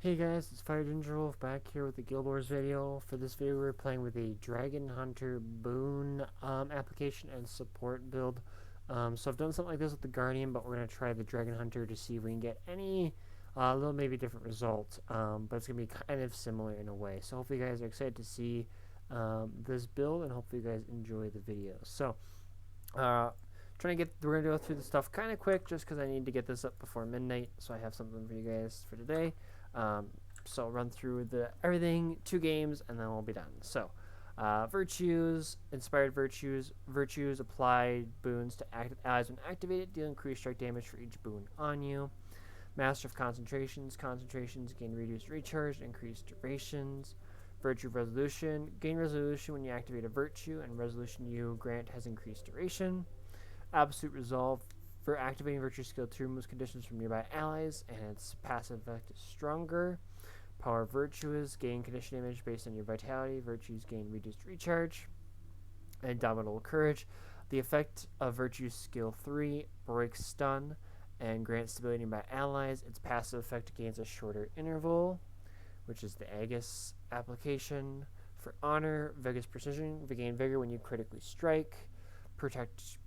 Hey guys, it's Fire Ginger Wolf back here with the Guild Wars video. For this video, we're playing with a Dragonhunter Boon application and support build. So I've done something like this with the Guardian, but we're going to try the Dragonhunter to see if we can get any little maybe different result. But it's going to be kind of similar in a way. So hopefully you guys are excited to see this build, and hopefully you guys enjoy the video. So we're going to go through the stuff kind of quick just because I need to get this up before midnight. So I have something for you guys for today. So I'll run through everything, 2 games, and then we'll be done. So, virtues, inspired virtues, apply boons to active allies when activated, deal increased strike damage for each boon on you. Master of concentrations, gain reduced recharge, increased durations. Virtue of resolution, gain resolution when you activate a virtue, and resolution you grant has increased duration. Absolute resolve, for activating Virtue Skill 2 removes conditions from nearby allies, and its passive effect is stronger. Power of Virtues, gain condition damage based on your vitality. Virtues gain reduced recharge. Indomitable Courage, the effect of Virtue Skill 3 breaks stun and grants stability by allies. Its passive effect gains a shorter interval, which is the Aegis application. For Honor, Vigorous Precision, gain Vigor when you critically strike.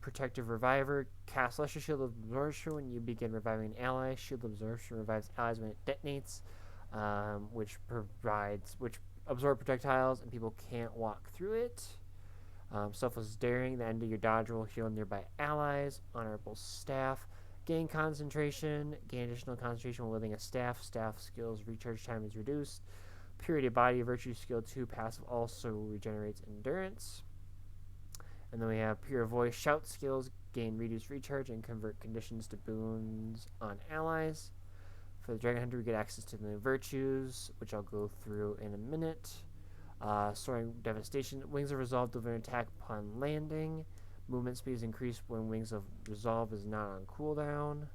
Protective Reviver, cast Lesser Shield of Absorption when you begin reviving an ally. Shield of Absorption revives allies when it detonates, which absorb projectiles and people can't walk through it. Selfless Daring, the end of your dodge will heal nearby allies. Honorable Staff, gain concentration, gain additional concentration when wielding a staff. Staff skills recharge time is reduced. Purity of Body, Virtue Skill 2 passive also regenerates endurance. And then we have Pure Voice, shout skills, gain reduced recharge, and convert conditions to boons on allies. For the Dragonhunter, we get access to the new virtues, which I'll go through in a minute. Soaring Devastation, Wings of Resolve deliver an attack upon landing. Movement speed is increased when Wings of Resolve is not on cooldown.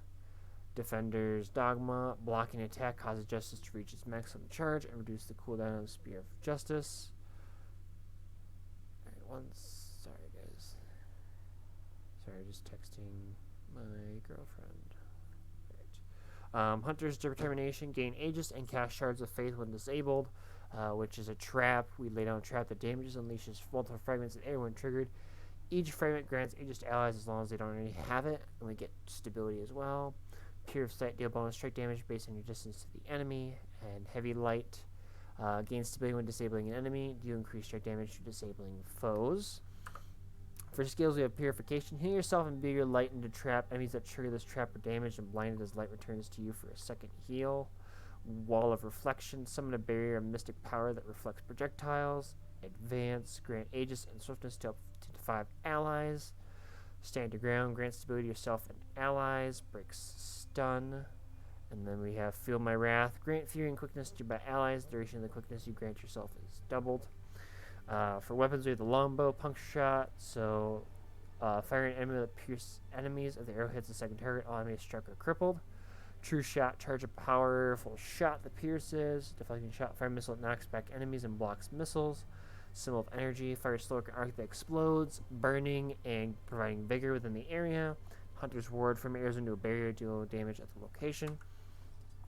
Defender's Dogma, blocking attack causes Justice to reach its maximum charge and reduce the cooldown of Spear of Justice. Alright, Sorry, just texting my girlfriend. Right. Hunter's Determination, gain Aegis and cast Shards of Faith when disabled, which is a trap. We lay down a trap that damages, unleashes multiple fragments at everyone triggered. Each fragment grants Aegis to allies as long as they don't already have it, and we get stability as well. Pure of Sight, deal bonus strike damage based on your distance to the enemy. And Heavy Light, gain stability when disabling an enemy, deal increased strike damage to disabling foes. For skills, we have Purification. Heal yourself and bear your light into trap. Enemies that trigger this trap are damaged and blinded as light returns to you for a second heal. Wall of Reflection. Summon a barrier of mystic power that reflects projectiles. Advance. Grant Aegis and Swiftness to up to 5 allies. Stand your ground. Grant stability to yourself and allies. Breaks stun. And then we have Feel My Wrath. Grant Fury and Quickness to by allies. Duration of the quickness you grant yourself is doubled. For weapons, we have the longbow, puncture shot. So, firing an enemy that pierces enemies. If the arrow hits the second target, all enemies struck are crippled. True shot, charge a powerful shot that pierces. Deflecting shot, fire missile that knocks back enemies and blocks missiles. Symbol of energy, fire slow arc that explodes, burning and providing vigor within the area. Hunter's ward, from arrows into a barrier, deal damage at the location.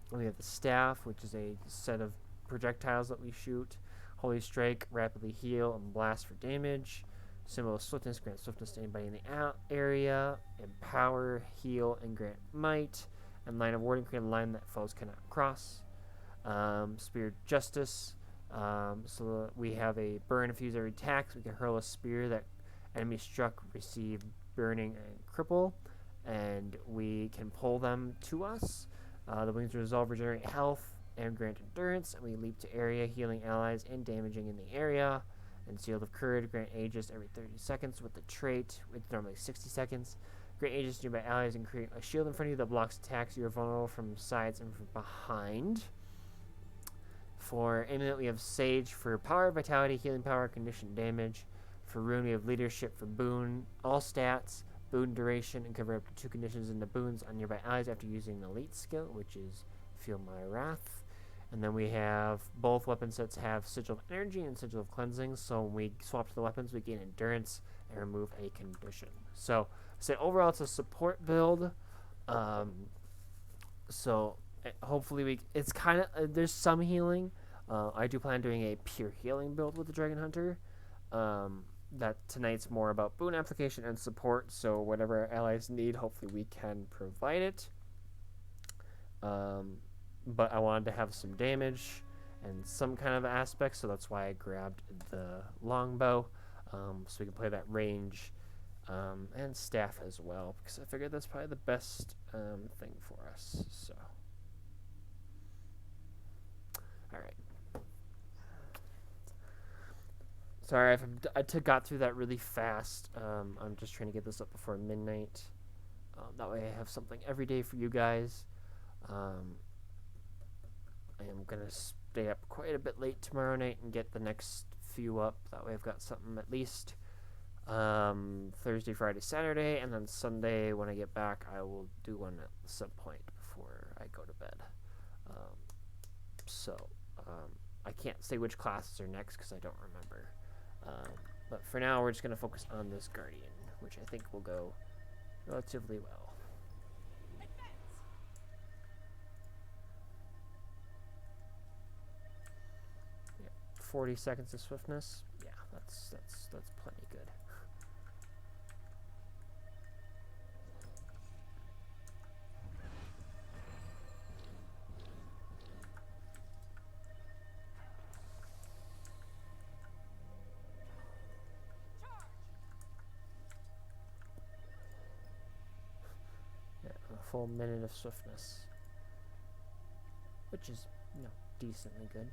And we have the staff, which is a set of projectiles that we shoot. Holy Strike, rapidly heal and blast for damage. Symbol of Swiftness, grant swiftness to anybody in the area. Empower, heal, and grant might. And Line of Warding, create a line that foes cannot cross. Spear of Justice, so we have a burn infuse every attack. So we can hurl a spear that enemies struck receive burning and cripple. And we can pull them to us. The Wings of Resolve regenerate health and grant endurance, and we leap to area, healing allies and damaging in the area. And Shield of Courage, grant Aegis every 30 seconds with the trait, with normally 60 seconds. Grant Aegis to nearby allies and create a shield in front of you that blocks attacks. You are vulnerable from sides and from behind. For Amulet, we have Sage for power, vitality, healing power, condition damage. For Rune, we have Leadership for Boon, all stats, Boon duration, and convert up to 2 conditions into boons on nearby allies after using the elite skill, which is Feel My Wrath. And then we have both weapon sets have Sigil of Energy and Sigil of Cleansing. So when we swap to the weapons, we gain endurance and remove a condition. So overall, it's a support build. So hopefully it's kind of there's some healing. I do plan on doing a pure healing build with the Dragonhunter. That tonight's more about boon application and support, so whatever our allies need, hopefully we can provide it. But I wanted to have some damage and some kind of aspect, so that's why I grabbed the longbow, so we can play that range and staff as well, because I figured that's probably the best thing for us. So, all right. Sorry, I got through that really fast. I'm just trying to get this up before midnight. That way I have something every day for you guys. I am going to stay up quite a bit late tomorrow night and get the next few up. That way I've got something at least Thursday, Friday, Saturday, and then Sunday when I get back I will do one at some point before I go to bed. I can't say which classes are next because I don't remember. But for now, we're just going to focus on this Guardian, which I think will go relatively well. Yeah, 40 seconds of swiftness. Yeah, that's plenty good. Full minute of swiftness, which is, decently good.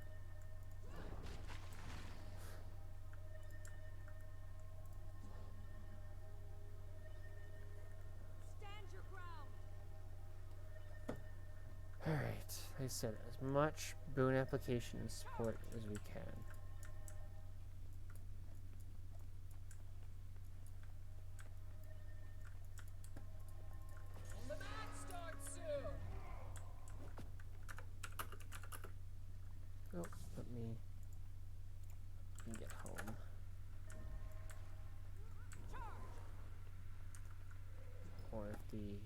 Stand your ground. All right, like I said, as much boon application and support as we can. Oh, let me get home. Or if the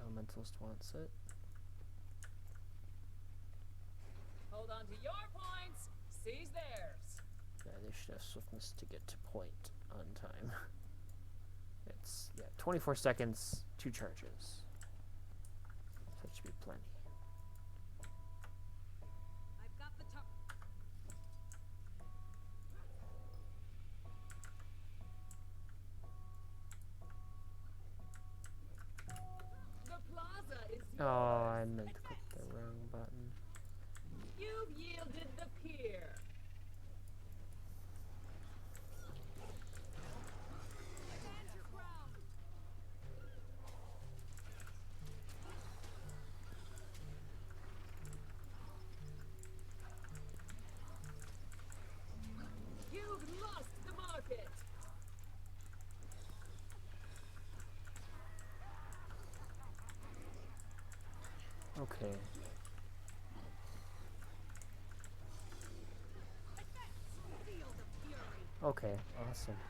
elementalist wants it. Hold on to your points. Seize theirs. Yeah, they should have swiftness to get to point on time. It's 24 seconds, 2 charges. So that should be plenty. I've got the top. The plaza is yours. Oh, I meant to click the wrong button. You've yielded the pier. Stand your ground. You've lost the market. Okay. Feel the fury. Okay, awesome.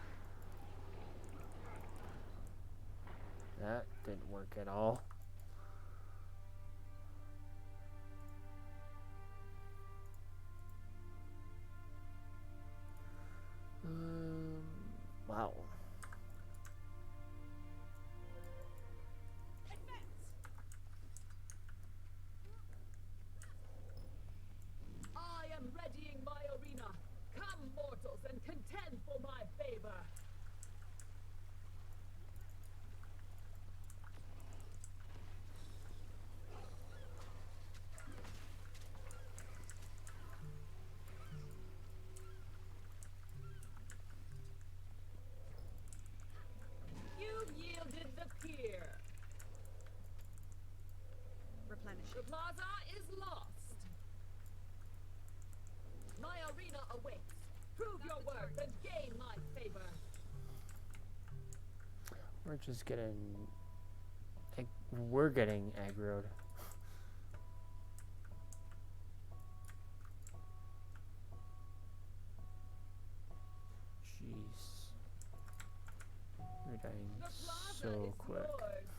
That didn't work at all. Wow. I am readying my arena. Come, mortals, and contend for my favor. You've yielded the pier. Replenish. The plaza is lost. My arena awaits. Prove your worth and gain my favor. We're just getting... We're getting aggroed. Jeez. You're dying The plaza so is quick. yours.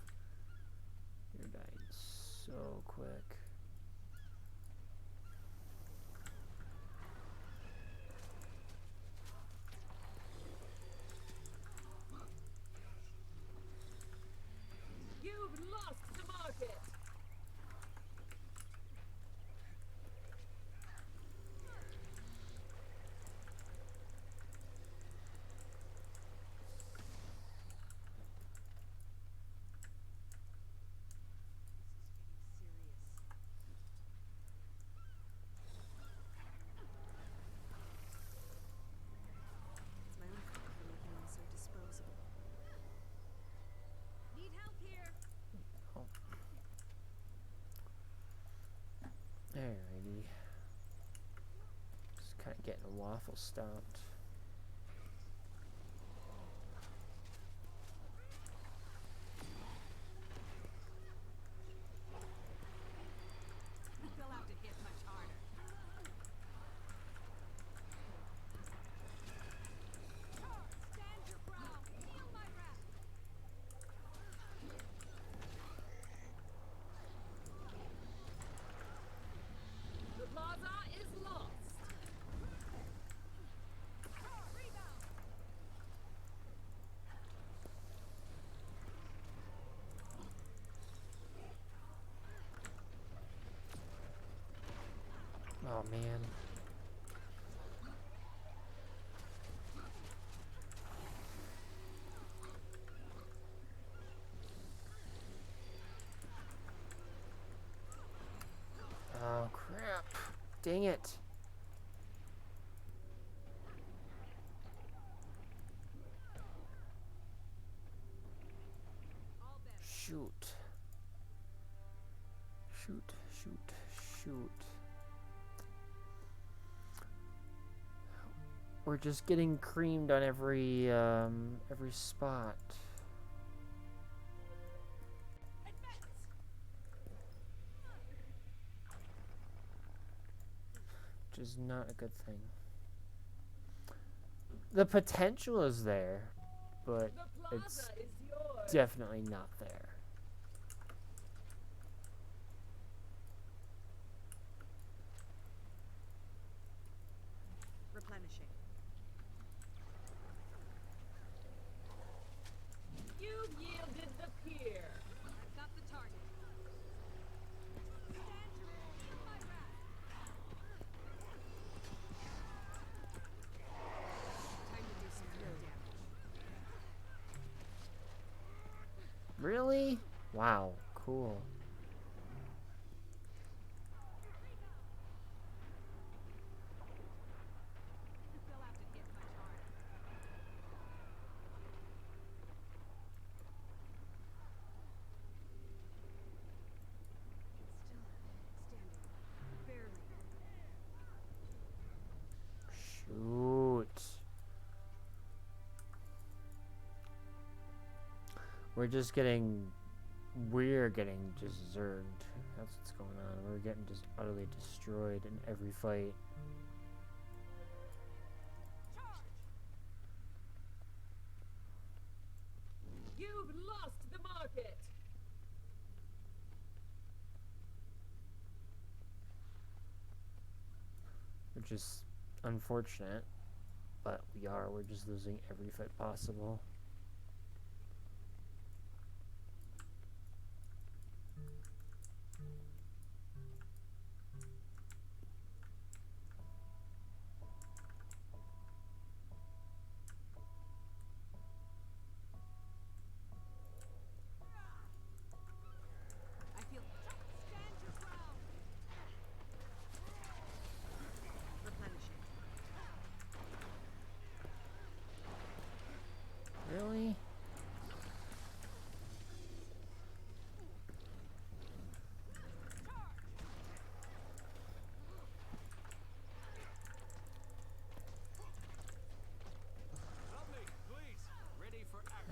You're dying so quick. lost the market. It's my own fault for making them so disposable. Need help here. Oh. Alrighty. Just kind of getting a waffle stomped. They'll have to hit much harder. Stand your ground. Feel my wrath. The plaza is lost. Rebound. Oh man. Oh crap. Dang it. All better. Shoot. Shoot, shoot, shoot. We're just getting creamed on every spot. Advance. Which is not a good thing. The potential is there, but The it's plaza is yours. definitely not there. Replenishing. You've yielded the pier. I've got the target. Stand your feel my wrath. Time to do some real damage. Really? Wow, cool. They'll have to hit much harder. Still standing. Barely. Shoot. We're getting just zerged. That's what's going on. We're getting just utterly destroyed in every fight. Charge! You've lost the market. Which is unfortunate, but we're just losing every fight possible. I feel. Stand your ground. Replenishing. Really?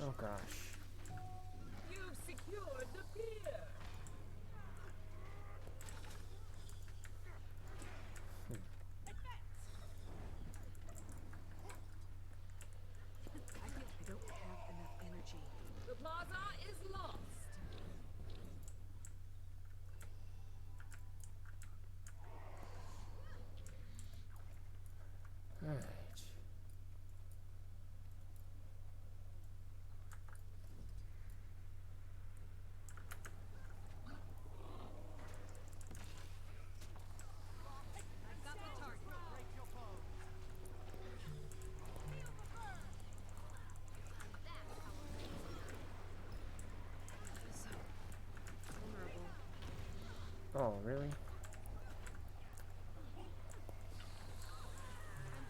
Oh gosh. You've secured the pier. I feel I don't have enough energy. The plaza is lost. Alright. really? I'm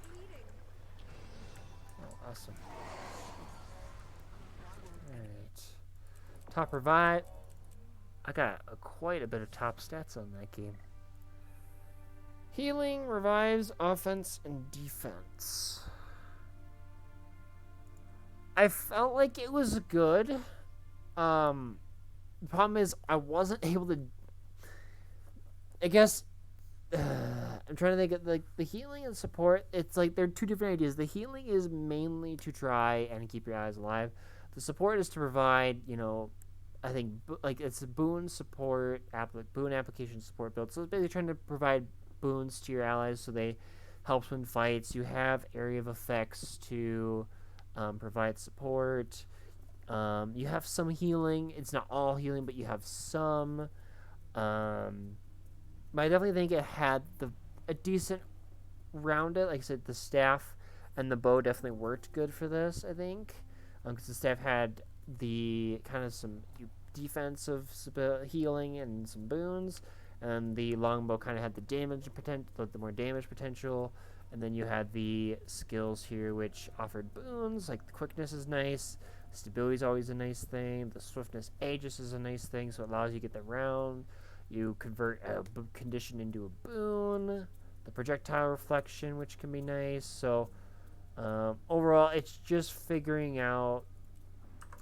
bleeding. Oh, awesome. Alright. Top revive. I got quite a bit of top stats on that game. Healing, revives, offense, and defense. I felt like it was good. The problem is I wasn't able to. I guess I'm trying to think of like the healing and support. It's like they're two different ideas. The healing is mainly to try and keep your eyes alive. The support is to provide, I think like it's a boon support boon application support build. So it's basically trying to provide boons to your allies so they helps win fights. You have area of effects to provide support. You have some healing. It's not all healing, but you have some. But I definitely think it had a decent rounded. Like I said, the staff and the bow definitely worked good for this. I think because the staff had the kind of some defensive healing and some boons, and the longbow kind of had the damage potential, the more damage potential. And then you had the skills here, which offered boons. Like the quickness is nice. Stability is always a nice thing. The swiftness aegis is a nice thing, so it allows you to get the round. You convert a condition into a boon. The projectile reflection, which can be nice. So overall, it's just figuring out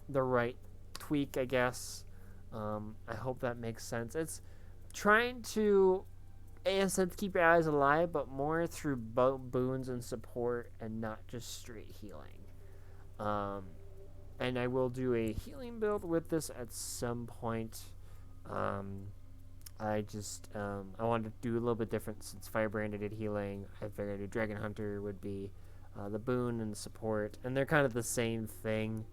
the right tweak, I guess. I hope that makes sense. It's trying to, as I said, keep your eyes alive, but more through boons and support and not just straight healing. And I will do a healing build with this at some point. I wanted to do a little bit different since Firebrand did healing. I figured a Dragonhunter would be the boon and the support, and they're kind of the same thing.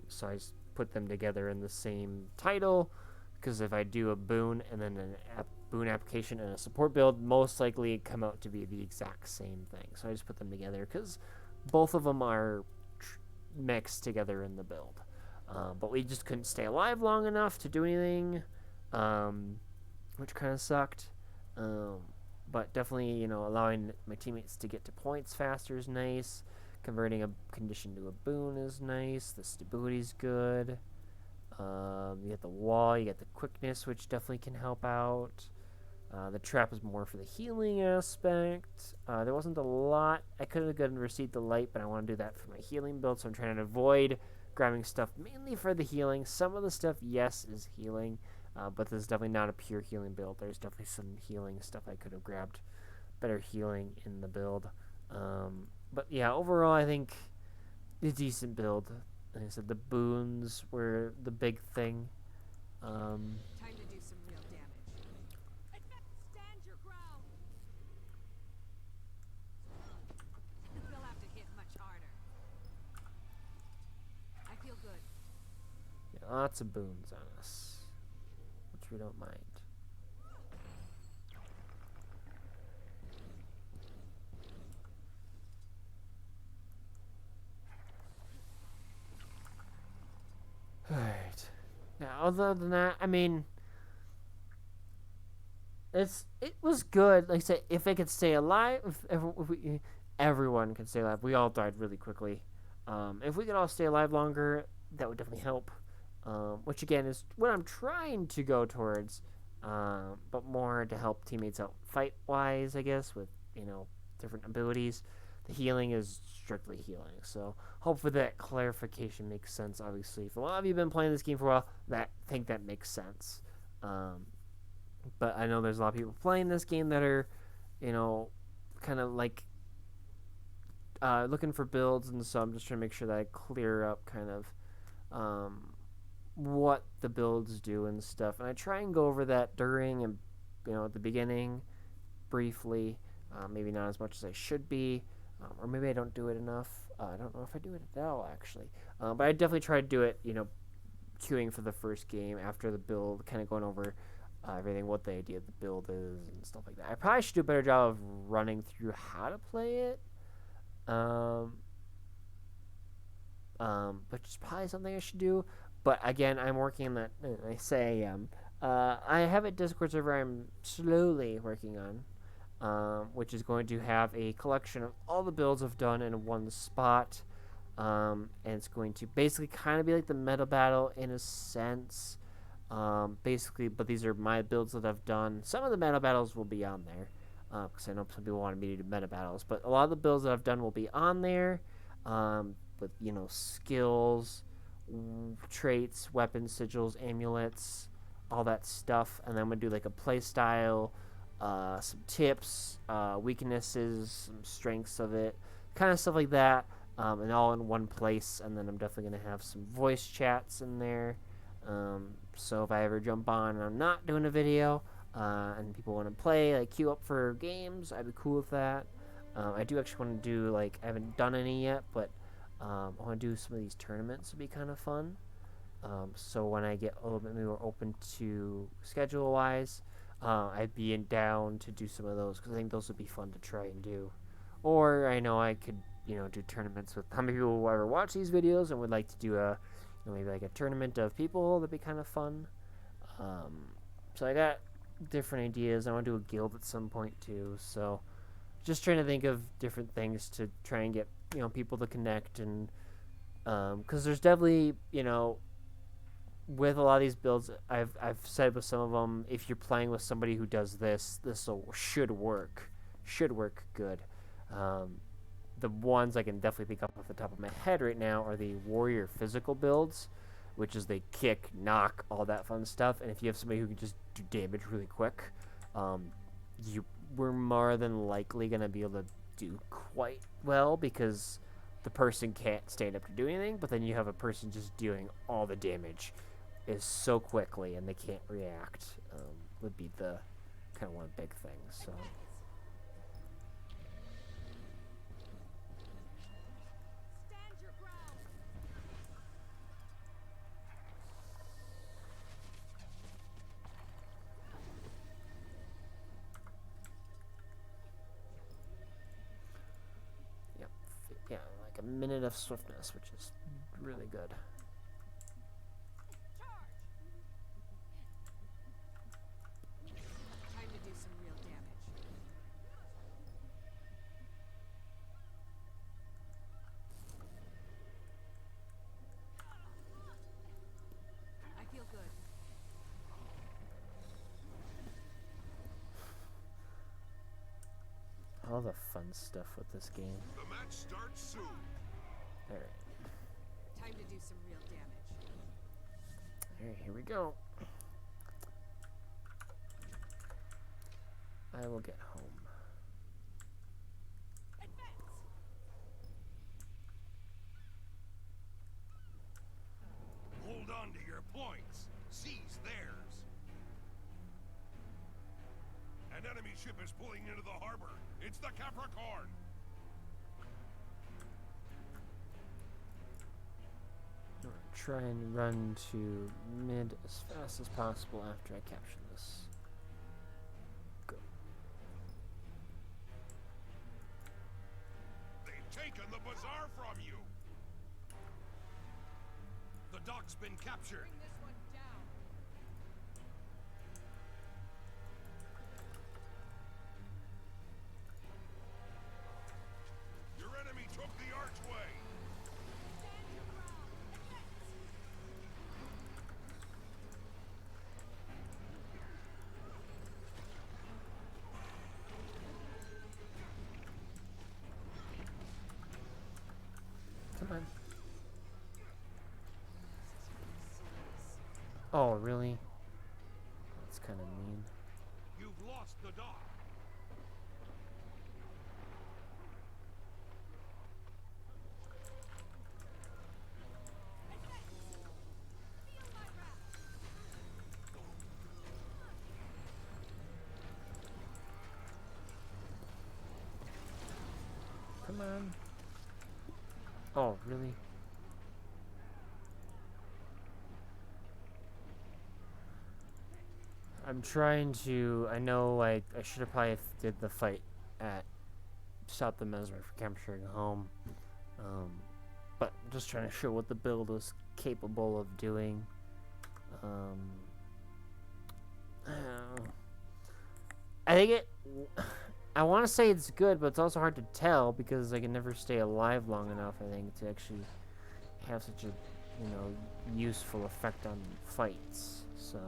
So I just put them together in the same title, because if I do a boon and then a boon application and a support build, most likely it come out to be the exact same thing. So I just put them together because both of them are mixed together in the build. But we just couldn't stay alive long enough to do anything, which kind of sucked. But definitely, allowing my teammates to get to points faster is nice. Converting a condition to a boon is nice. The stability's good. You get the wall, you get the quickness, which definitely can help out. The trap is more for the healing aspect. There wasn't a lot. I could have gone and received the light, but I want to do that for my healing build, so I'm trying to avoid grabbing stuff mainly for the healing. Some of the stuff, yes, is healing, but this is definitely not a pure healing build. There's definitely some healing stuff I could have grabbed better healing in the build. But yeah, overall, I think a decent build. Like I said, the boons were the big thing. Time to do some real damage. Stand your ground. They'll have to hit much harder. I feel good. Yeah, lots of boons on us, which we don't mind. Alright. Now, other than that, I mean, it was good. Like I said, if they could stay alive, if everyone could stay alive. We all died really quickly. If we could all stay alive longer, that would definitely help. Which again is what I'm trying to go towards, but more to help teammates out fight-wise, I guess, with different abilities. The healing is strictly healing, so hopefully that clarification makes sense. Obviously, if a lot of you have been playing this game for a while, think that makes sense. But I know there's a lot of people playing this game that are, kind of like looking for builds, and so I'm just trying to make sure that I clear up kind of what the builds do and stuff. And I try and go over that during and at the beginning briefly. Maybe not as much as I should be. Or maybe I don't do it enough. I don't know if I do it at all, actually. But I definitely try to do it, queuing for the first game after the build, kind of going over everything, what the idea of the build is and stuff like that. I probably should do a better job of running through how to play it. Which is probably something I should do. But again, I'm working on that. I say I have a Discord server I'm slowly working on, which is going to have a collection of all the builds I've done in one spot. And it's going to basically kind of be like the meta battle in a sense. Basically, but these are my builds that I've done. Some of the meta battles will be on there, because I know some people want me to do meta battles, but a lot of the builds that I've done will be on there, with skills, traits, weapons, sigils, amulets, all that stuff, and then I'm gonna do like a play style, some tips, weaknesses, some strengths of it, kind of stuff like that, and all in one place. And then I'm definitely gonna have some voice chats in there. So if I ever jump on and I'm not doing a video, and people want to play, like queue up for games, I'd be cool with that. I do actually want to do, like, I haven't done any yet, but I want to do some of these tournaments. Would be kind of fun. So when I get a little bit more open to schedule wise, I'd be down to do some of those, because I think those would be fun to try and do. Or I know I could, do tournaments with how many people will ever watch these videos and would like to do a, maybe like a tournament of people. That'd be kind of fun. So I got different ideas. I want to do a guild at some point too. So just trying to think of different things to try and get people to connect, and because there's definitely with a lot of these builds, I've said with some of them, if you're playing with somebody who does this should work good. The ones I can definitely think up off the top of my head right now are the warrior physical builds, which is they kick, knock, all that fun stuff. And if you have somebody who can just do damage really quick, you we're more than likely gonna be able to do quite well, because the person can't stand up to do anything, but then you have a person just doing all the damage is so quickly and they can't react. Would be the kind of one big thing. So. Stand your ground. Yep. Yeah, like a minute of swiftness, which is really good. Time to do some real damage. I feel good. All the fun stuff with this game. The match starts soon. Alright. Time to do some real damage. Alright, here we go. I will get home. Hold on to your points. Seize theirs. An enemy ship is pulling into the harbor. It's the Capricorn. I'm gonna try and run to mid as fast as possible after I capture this. Go. They've taken the bazaar from you. The dock's been captured. Bring this one down. Your enemy took the archway. Stand your ground. Come on. Oh, really? That's kind of mean. You've lost the dock. Come on. Oh, really? I'm trying to. I know, like, I should have probably did the fight at Stop the Mesmer for capturing home. But I'm just trying to show what the build is capable of doing. I think it. I want to say it's good, but it's also hard to tell because I can never stay alive long enough. I think to actually have such a, useful effect on fights. So,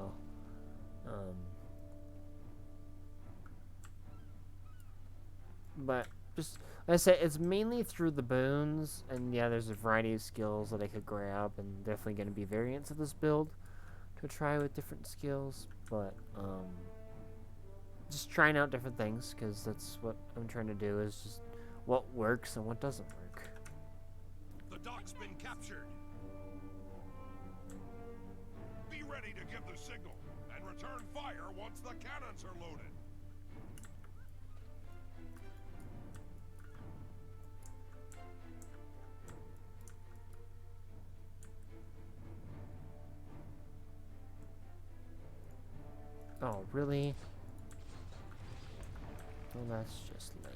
but just like I said, it's mainly through the boons, and yeah, there's a variety of skills that I could grab, and definitely going to be variants of this build to try with different skills, but just trying out different things because that's what I'm trying to do is just what works and what doesn't work. The dock's been captured. Be ready to give the signal and return fire once the cannons are loaded. Oh, really? Well, that's just lame.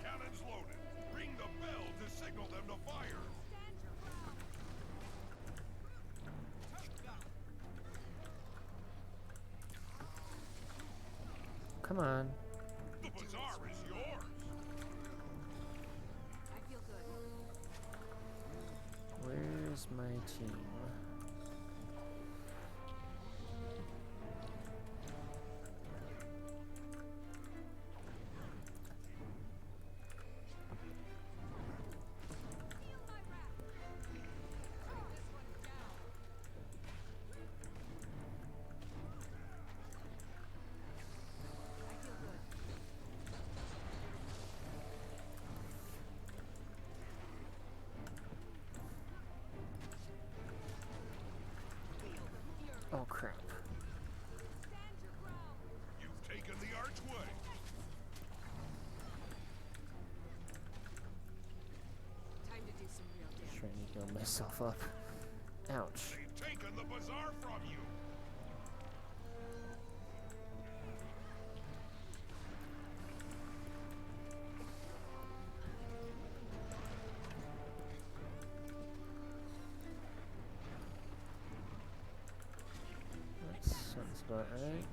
Cannons loaded. Ring the bell to signal them to fire. Come on. The bazaar is yours. I feel good. Where's my team? Oh crap. You've taken the archway. Time to do some real damage. Trying to heal myself up. Ouch. They've taken the bazaar from you. That sounds about right.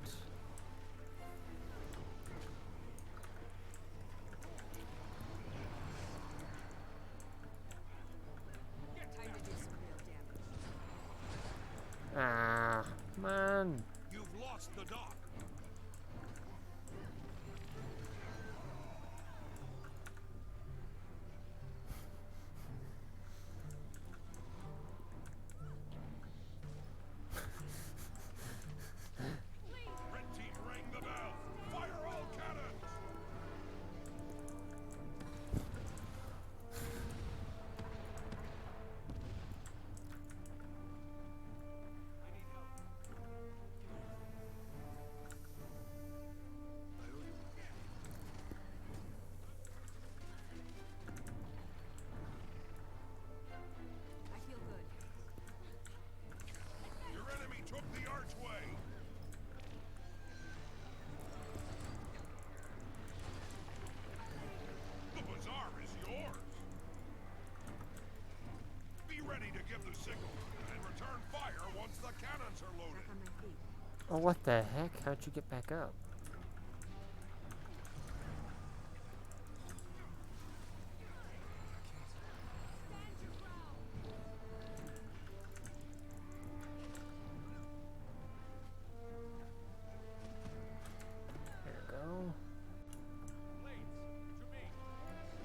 Time to do some real damage. Ah, come on. You've lost the dock. Red team, ring the bell. Fire all cannons. I feel good. Your enemy took the archway. The bazaar is yours. Be ready to give the signal and return fire once the cannons are loaded. Back on my feet. Oh, what the heck? How'd you get back up? There we go.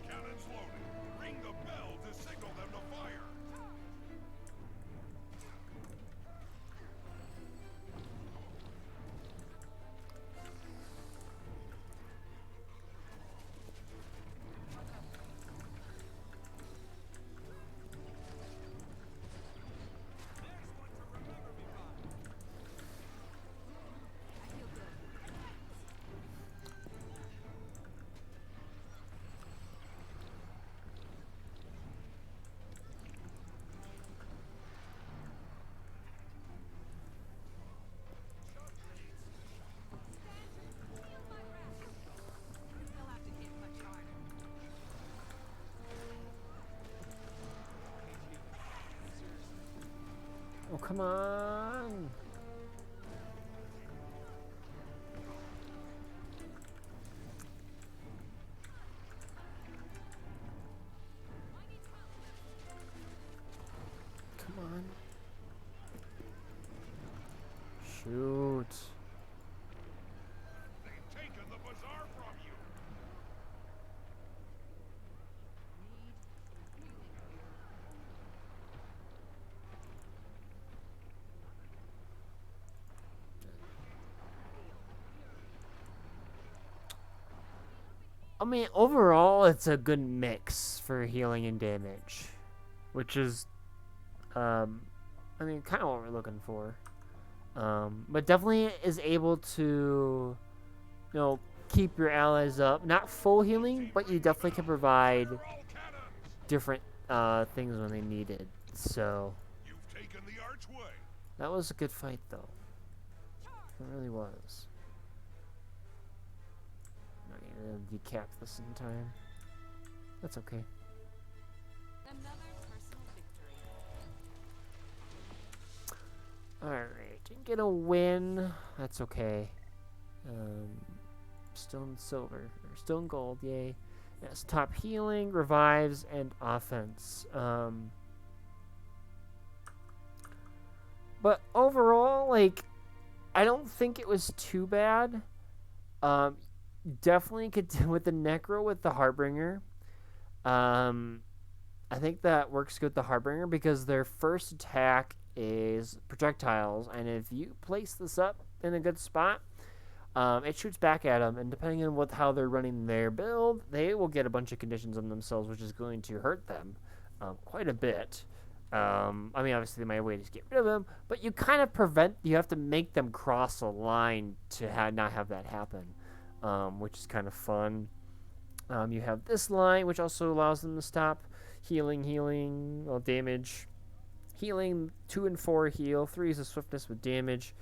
Cannons loaded. Ring the bell to signal them to fire. come on. Come on. Shoot. They've taken the bazaar from you. I mean, overall, it's a good mix for healing and damage, which is, I mean, kind of what we're looking for. But definitely is able to, you know, keep your allies up. Not full healing, but you definitely can provide Fire all cannons. different things when they need it. So You've taken the archway. that was a good fight, though. It really was. Not gonna decap this in time. That's okay. Another personal victory. Alright, didn't get a win. That's okay. Still in silver. Or still in gold, yay. Yes, top healing, revives, and offense. But overall, like, I don't think it was too bad. Definitely could do with the Necro with the Harbinger. I think that works good with the Harbinger because their first attack is projectiles, and if you place this up in a good spot, it shoots back at them, and depending on how they're running their build, they will get a bunch of conditions on themselves, which is going to hurt them quite a bit. I mean, obviously, they might wait to get rid of them, but you kind of you have to make them cross a line to not have that happen, which is kind of fun. You have this line, which also allows them to stop healing, well, damage. Healing, 2 and 4 heal, 3 is a swiftness with damage.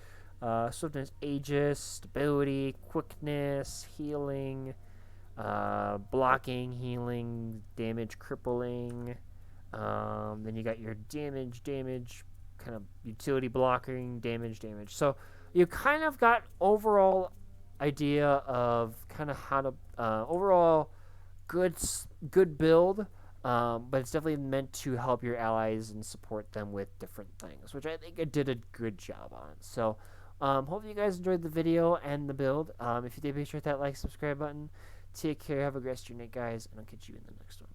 Swiftness, Aegis, stability, quickness, healing, blocking, healing, damage, crippling. Then you got your damage, kind of utility blocking, damage. So you kind of got overall idea of kind of how to overall good build. But it's definitely meant to help your allies and support them with different things, which I think it did a good job on. So, hope you guys enjoyed the video and the build. If you did, be sure to hit that like, subscribe button. Take care, have a great rest of your night, guys, and I'll catch you in the next one.